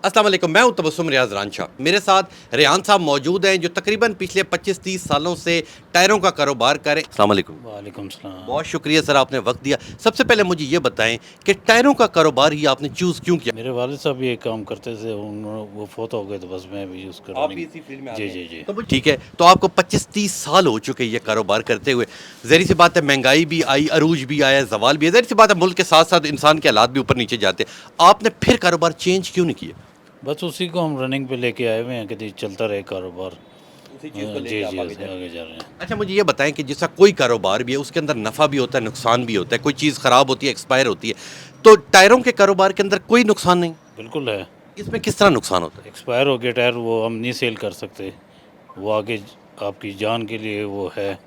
अस्सलाम वालेकुम, मैं हूं तबस्सुम रियाज रांझा। मेरे साथ रेहान साहब मौजूद हैं जो तकरीबन पिछले 25-30 सालों से टायरों का कारोबार करें। अस्सलाम वालेकुम। वालेकुम सलाम। बहुत शुक्रिया सर, आपने वक्त दिया। सबसे पहले मुझे ये बताएं कि टायरों का कारोबार ही आपने चूज़ क्यों किया? मेरे वालिद साहब ये काम करते थे, वो फोत हो गए तो बस मैं भी यूज़ कर आप रहा भी इसी फील्ड में आ जी गए जी हैं। जी। तो ठीक है, तो आपको 25-30 साल हो चुके ये कारोबार करते हुए। ज़ाहिर सी बात है, महंगाई भी आई, अरूज भी आया, जवाल भी है। ज़ाहिर सी बात है, मुल्क के साथ साथ इंसान के हालात भी ऊपर नीचे जाते हैं। आपने फिर कारोबार चेंज क्यों नहीं किया? बस उसी को हम रनिंग पे लेके आए हुए हैं कि चलता रहे कारोबार। उसी चीज़ को लेके जी आप जी, आगे जा रहे हैं। आगे जा रहे हैं। अच्छा, मुझे ये बताएं कि जैसा कोई कारोबार भी है उसके अंदर नफ़ा भी होता है, नुकसान भी होता है। कोई चीज़ ख़राब होती है, एक्सपायर होती है, तो टायरों के कारोबार के अंदर कोई नुकसान नहीं? बिल्कुल है। इसमें किस तरह नुकसान होता है? एक्सपायर हो गया टायर, वो हम नहीं सेल कर सकते। वो आगे आपकी जान के लिए वो है,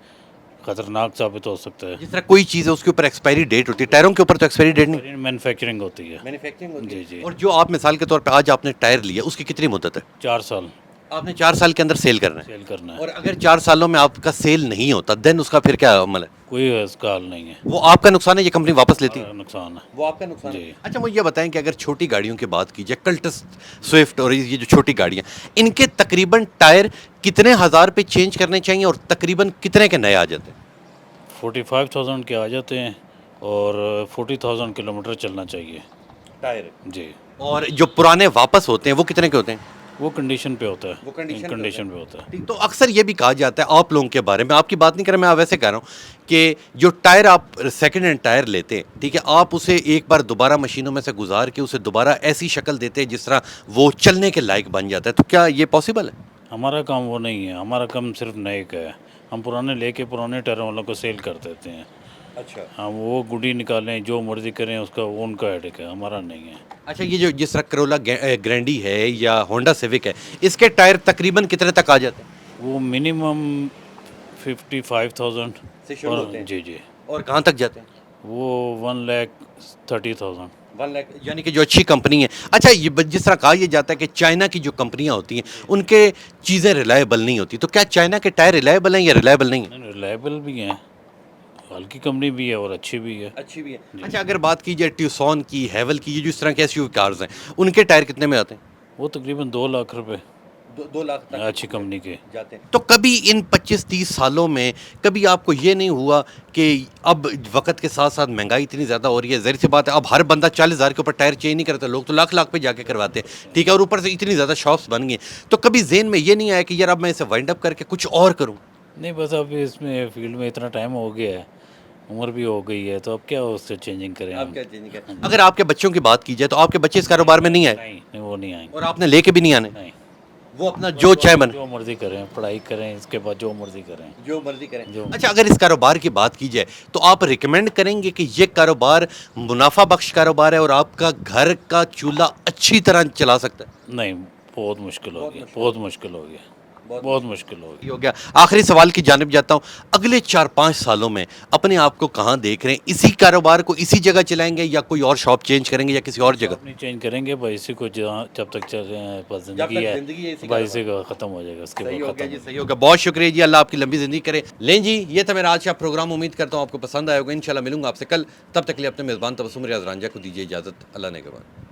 ख़तरनाक साबित हो सकता है। जिस तरह कोई चीज़ है उसके ऊपर एक्सपायरी डेट होती है, टायरों के ऊपर तो एक्सपायरी डेट नहीं। मैन्युफैक्चरिंग होती है। मैन्युफैक्चरिंग होती जी है। जी। और जो आप मिसाल के तौर पे आज आपने टायर लिया, उसकी कितनी मुद्दत है? 4 साल आपने 4 साल के अंदर सेल करना है। सेल करना और है। अगर 4 सालों में आपका सेल नहीं होता, देन उसका फिर क्या अमल है? कोई इसका हल नहीं है। वो आपका नुकसान है, ये कंपनी वापस लेती है? हमारा नुकसान है। वो आपका नुकसान है। जी। अच्छा, मुझे ये बताएं कि अगर छोटी गाड़ियों की बात की जाए, कल्टस, स्विफ्ट और ये जो छोटी गाड़ियाँ, इनके तकरीबन टायर कितने हज़ार पे चेंज करने चाहिए और तकरीबन कितने के नए आ जाते हैं? 45,000 के आ जाते हैं और 40,000 किलोमीटर चलना चाहिए। टायर। जी। और जो पुराने वापस होते हैं वो कितने के होते हैं? वो कंडीशन पे होता है। वो कंडीशन पे होते कंडीशन हैं। पे होता है। ठीक, तो अक्सर ये भी कहा जाता है आप लोगों के बारे में, आपकी बात नहीं कर रहा मैं, आप वैसे कह रहा हूँ कि जो टायर आप सेकंड हैंड टायर लेते हैं, ठीक है, आप उसे एक बार दोबारा मशीनों में से गुजार के उसे दोबारा ऐसी शक्ल देते हैं जिस तरह वो चलने के लायक बन जाता है, तो क्या ये पॉसिबल है? हमारा काम वो नहीं है, हमारा काम सिर्फ नए का है। हम पुराने लेके पुराने टायरों वालों को सेल कर देते हैं। अच्छा। हम वो गुडी निकालें, जो मर्ज़ी करें, उसका वो उनका हेडेक है, हमारा नहीं है। अच्छा, ये जो जिस तरह करोला ग्रैंडी है या होंडा सिविक है, इसके टायर तकरीबन कितने तक आ जाते हैं? वो मिनिमम 55,000 से शुरू और होते हैं जी जी, और कहाँ तक जाते हैं? वो 1,30,000। 1 लाख, यानी कि जो अच्छी कंपनी है। अच्छा, ये जिस तरह कहा यह जाता है कि चाइना की जो कंपनियां होती हैं उनके चीज़ें रिलायबल नहीं होती, तो क्या चाइना के टायर रिलायबल हैं या रिलायबल नहीं है? नहीं, रिलायबल भी हैं, हल्की कंपनी भी है और अच्छी भी है। अच्छी भी है। जी। अच्छा, अगर बात की जाए ट्यूसॉन की, हैवल की, ये जो इस तरह के एसयूवी कार्स हैं, उनके टायर कितने में आते हैं? वो तकरीबन 2 लाख रुपए 2 लाख तक अच्छी कंपनी के। जाते हैं। तो कभी इन 25-30 सालों में कभी आपको ये नहीं हुआ कि अब वक्त के साथ साथ महंगाई इतनी ज़्यादा हो रही है, ज़ाहिर सी बात है अब हर बंदा 40,000 के ऊपर टायर चेंज नहीं करता, लोग तो लाख लाख पे जाके करवाते हैं, ठीक है, और ऊपर से इतनी ज़्यादा शॉप्स बन गई हैं, तो कभी जेहन में ये नहीं आया कि यार अब मैं इसे वाइंड अप करके कुछ और करूँ? नहीं, बस अब इसमें फील्ड में इतना टाइम हो गया है, उम्र भी हो गई है, तो अब क्या उससे चेंजिंग करें आप हम। क्या चेंज करें? अगर आपके बच्चों की बात की जाए तो आपके बच्चे इस कारोबार में नहीं आए नहीं, वो नहीं आएंगे। और आपने लेके भी नहीं आने, नहीं, वो अपना जो चाहे बने, जो मर्जी करें, पढ़ाई करें, इसके बाद जो मर्जी करें। जो मर्जी करें। जो अच्छा, अगर इस कारोबार की बात की जाए तो आप रिकमेंड करेंगे कि ये कारोबार मुनाफा बख्श कारोबार है और आपका घर का चूल्हा अच्छी तरह चला सकता है? नहीं, बहुत मुश्किल हो बहुत गया, मुश्किल। बहुत मुश्किल हो गया, बहुत मुश्किल हो ये गया। हो गया। आखिरी सवाल की जानिब जाता हूँ, अगले 4-5 सालों में अपने आप को कहाँ देख रहे हैं? इसी कारोबार को इसी जगह चलाएंगे या कोई और शॉप चेंज करेंगे या किसी और जगह? अपनी चेंज करेंगे भाई, इसी को जहाँ जब तक चल रहे हैं बस जिंदगी है, इसी भाई इसी का ख़त्म हो जाएगा, उसके सही बाद हो गया ख़त्म जी, हो सही हो गया। बहुत शुक्रिया जी, अल्लाह आपकी लंबी ज़िंदगी करे। लें जी, ये था मेरा आज का प्रोग्राम। उम्मीद करता हूँ आपको पसंद आया होगा। इंशाल्लाह मिलूंगा आपसे कल, तब तक के लिए अपने मेज़बान तबस्सुम रियाज रांझा को दीजिए इजाज़त। अल्लाह ने के बाद।